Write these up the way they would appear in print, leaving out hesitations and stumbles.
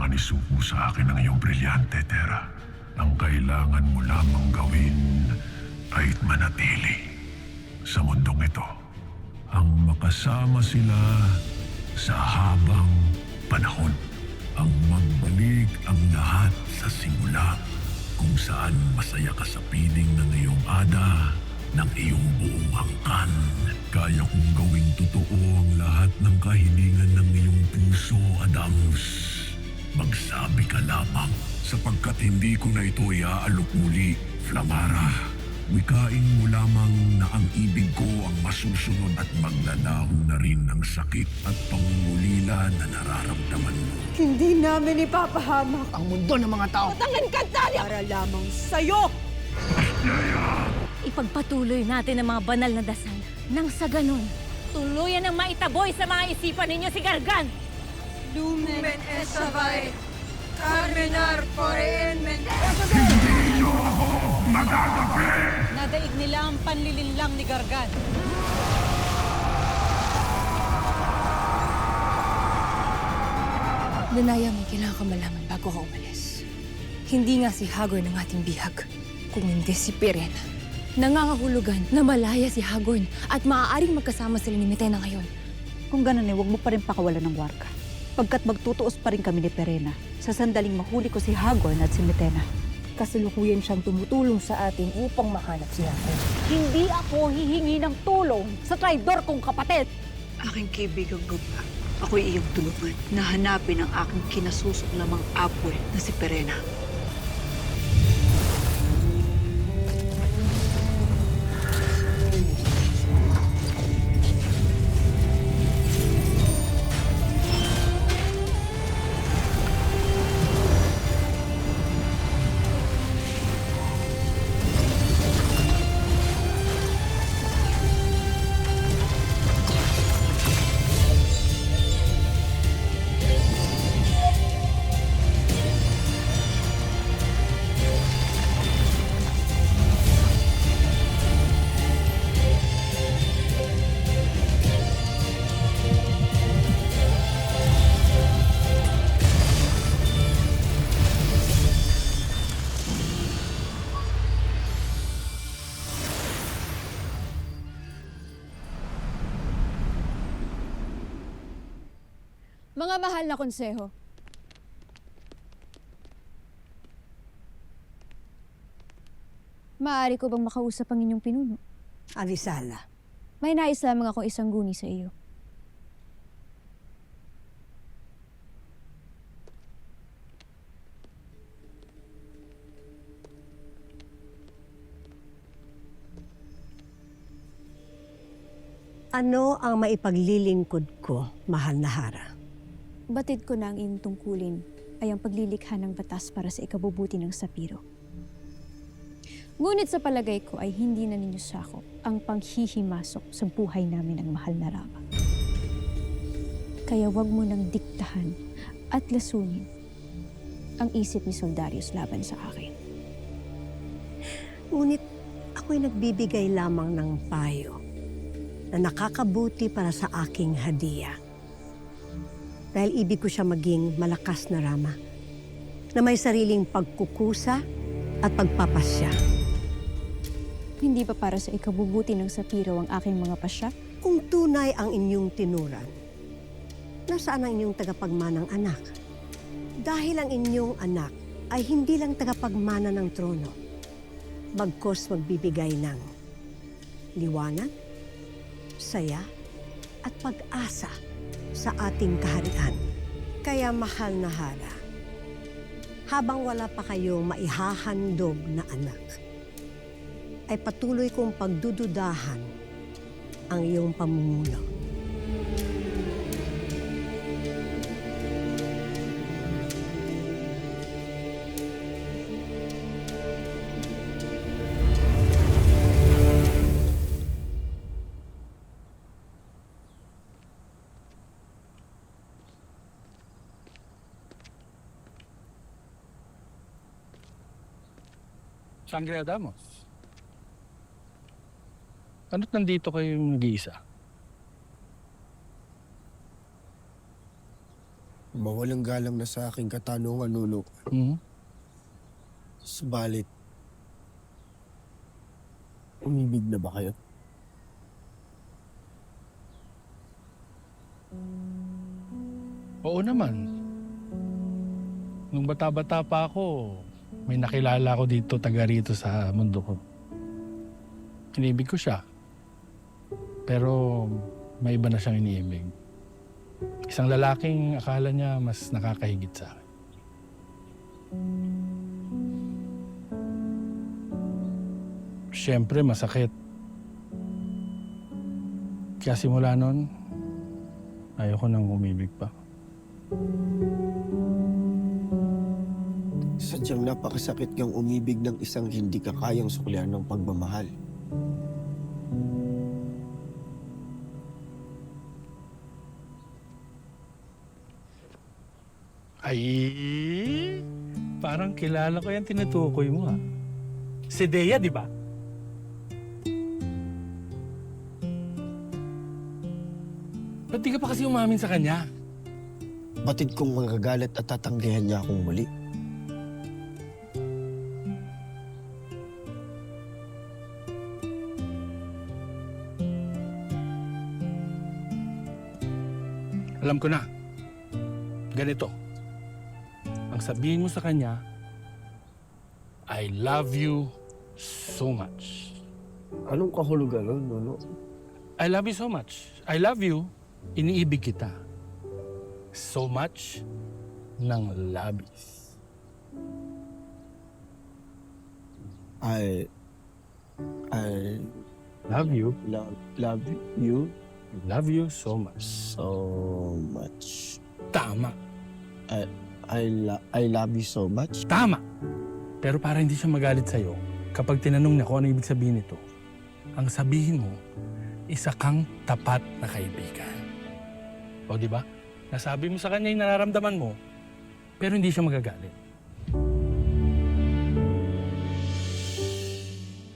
naman isuko sa akin ang iyong brilyante, Terra. Ang kailangan mo lamang gawin ay manatili sa mundong ito. Ang makasama sila sa habang panahon. Ang magbalik ang lahat sa simula kung saan masaya ka sa piling ng iyong ada, ng iyong buong angkan. Kaya kong gawing totoo ang lahat ng kahilingan ng iyong puso, Adamus. Magsabi ka lamang, sapagkat hindi ko na ito iaalok muli, Flamara. Wikain mo lamang na ang ibig ko ang masusunod at maglalaho na rin ng sakit at pangungulila na nararamdaman mo. Hindi namin ipapahamak Ang mundo ng mga tao. at ang Encantadia para lamang sa'yo! Ipagpatuloy natin ang mga banal na dasal. Nang sa ganun, tuluyan ang maitaboy sa mga isipan ninyo si Gargan! Lumen Esabay, Carmenar Poreen Nadaig nila ang panlilinlang ni Gargan. Danaya, may kailangan ka malaman bago ka umalis. Hindi nga si Hagorn ang ating bihag, kung hindi si Pirena. Nangangahulugan na malaya si Hagorn at maaaring magkasama sila ni Mitena ngayon. Kung ganun huwag mo pa rin pakawalan ng warka. Pagkat magtutuos pa rin kami ni Pirena, sa sandaling mahuli ko si Hagorn at si Mitena. Kasalukuyan siyang tumutulong sa atin upang mahanap si Hagorn. Hindi ako hihingi ng tulong sa traidor kong kapatid! Aking kaibigang Gugma, ako'y iyong tulungan na hanapin ang aking kinasusuklamang apwe na si Pirena. Mga mahal na konseho, maaari ko bang makausap ang inyong pinuno? Alisala. May nais lamang akong isang guni sa iyo. Ano ang maipaglilingkod ko, mahal na Hara? Batid ko na ang iyong tungkulin ay ang paglilikha ng batas para sa ikabubuti ng Sapiro. Ngunit sa palagay ko ay hindi na ninyo sakop ang panghihimasok sa buhay namin ng mahal na Rama. Kaya wag mo nang diktahan at lasunin ang isip ni Soldarius laban sa akin. Ngunit ako'y nagbibigay lamang ng payo na nakakabuti para sa aking hadiah. Dahil ibig ko siya maging malakas na Rama, na may sariling pagkukusa at pagpapasya. Hindi ba para sa ikabubuti ng Sapiro ang aking mga pasya? Kung tunay ang inyong tinuran, nasaan ang inyong tagapagmanang anak? Dahil ang inyong anak ay hindi lang tagapagmana ng trono, bagkos magbibigay ng liwanag, saya, at pag-asa sa ating kaharian. Kaya mahal na Hara, habang wala pa kayong maihahandog na anak, ay patuloy kong pagdududahan ang iyong pamumuno. Sangre Adamos. Ano't nandito kayong nag-iisa? Mawalang galang na sa aking katanungan, Nuno. Hmm? Subalit, umibig na ba kayo? Oo naman. Nung bata-bata pa ako, may nakilala ko dito, taga rito sa mundo ko. Inibig ko siya. Pero may iba na siyang iniibig. Isang lalaking akala niya mas nakakahigit sa akin. Siyempre, masakit. Kaya simula nun, ayoko nang umibig pa. Sadyang napakasakit kang umibig ng isang hindi ka kayang suklian ng pagmamahal. Ay, parang kilala ko yung tinutukoy mo, ha? Si Dea, di ba? Ba't di ka pa kasi umamin sa kanya? Batid kong magagalit at tatanggihan niya akong muli. Alam ko na. Ganito. Ang sabihin mo sa kanya, I love you so much. Anong kahulugan nun, Nuno? I love you so much. I love you. Iniibig kita. So much ng labis. I Love you. love you Love you so much. so much. Tama. I love you so much. Tama. Pero para hindi siya magalit sa'yo, kapag tinanong niya kung ano ibig sabihin nito, ang sabihin mo, isa kang tapat na kaibigan. O di ba? Nasabi mo sa kanya yung nararamdaman mo, pero hindi siya magagalit.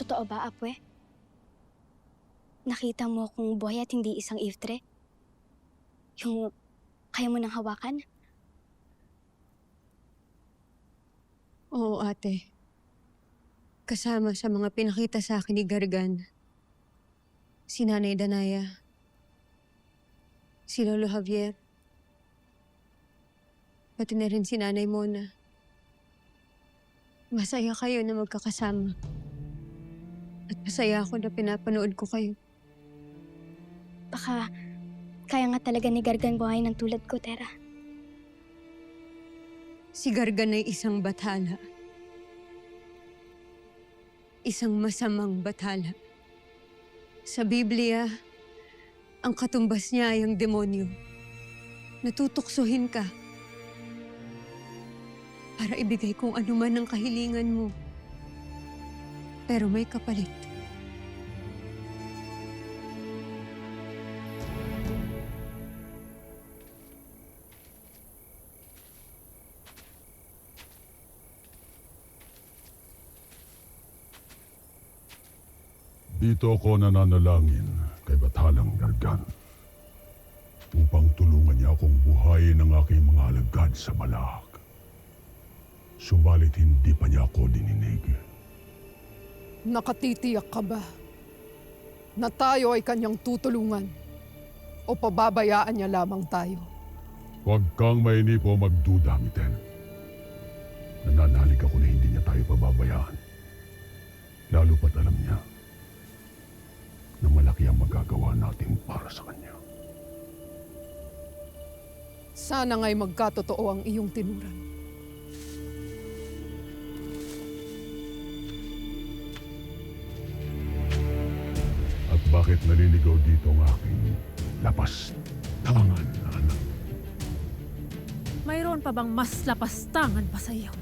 Totoo ba, Apwe? Nakita mo kung buhay at hindi isang iftre? Yung kaya mo nang hawakan? Oo, ate. Kasama sa mga pinakita sa akin ni Gargan, si Nanay Danaya, si Lolo Javier, pati na rin si Nanay Mona. Masaya kayo na magkakasama. At masaya ako na pinapanood ko kayo. Baka kaya nga talaga ni Gargan buhay ng tulad ko, Tera. Si Gargan ay isang bathala. Isang masamang bathala. Sa Biblia, ang katumbas niya ay ang demonyo. Natutuksohin ka para ibigay kung ano man ang kahilingan mo. Pero may kapalit. Dito ako nananalangin kay Bathalang Gargan upang tulungan niya akong buhayin ang aking mga alagad sa Balak. Subalit hindi pa niya ako dininig. Nakatitiyak ka ba na tayo ay kanyang tutulungan o pababayaan niya lamang tayo? Huwag kang mainip o magduda, Miten. Nananalig ako na hindi niya tayo pababayaan. Lalo pat alam niya na malaki ang magagawa natin para sa kanya. Sana nga'y magkatotoo ang iyong tinuran. At bakit naliligaw dito ang aking lapastangan na anak? Mayroon pa bang mas lapastangan pa sa iyo?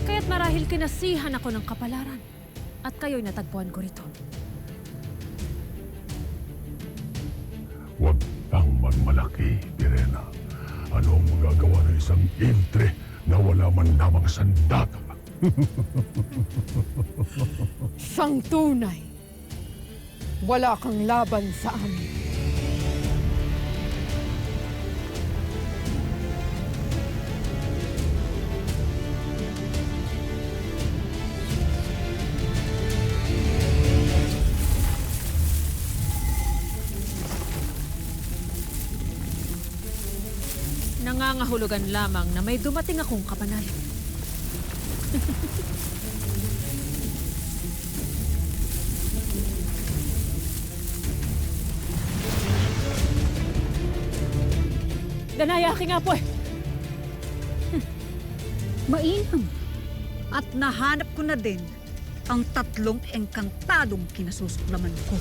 Kaya't marahil kinasihan ako ng kapalaran at kayo'y natagpuan ko rito. Huwag kang magmalaki, Pirena. Ano ang magagawa ng isang intre na wala man lamang sandata? Siyang tunay. Wala kang laban sa amin. nangangahulugan lamang na may dumating akong kapanalig. Danaya, aking apoy! Mainam. At nahanap ko na din ang 3 engkantadong kinasusuklaman ko.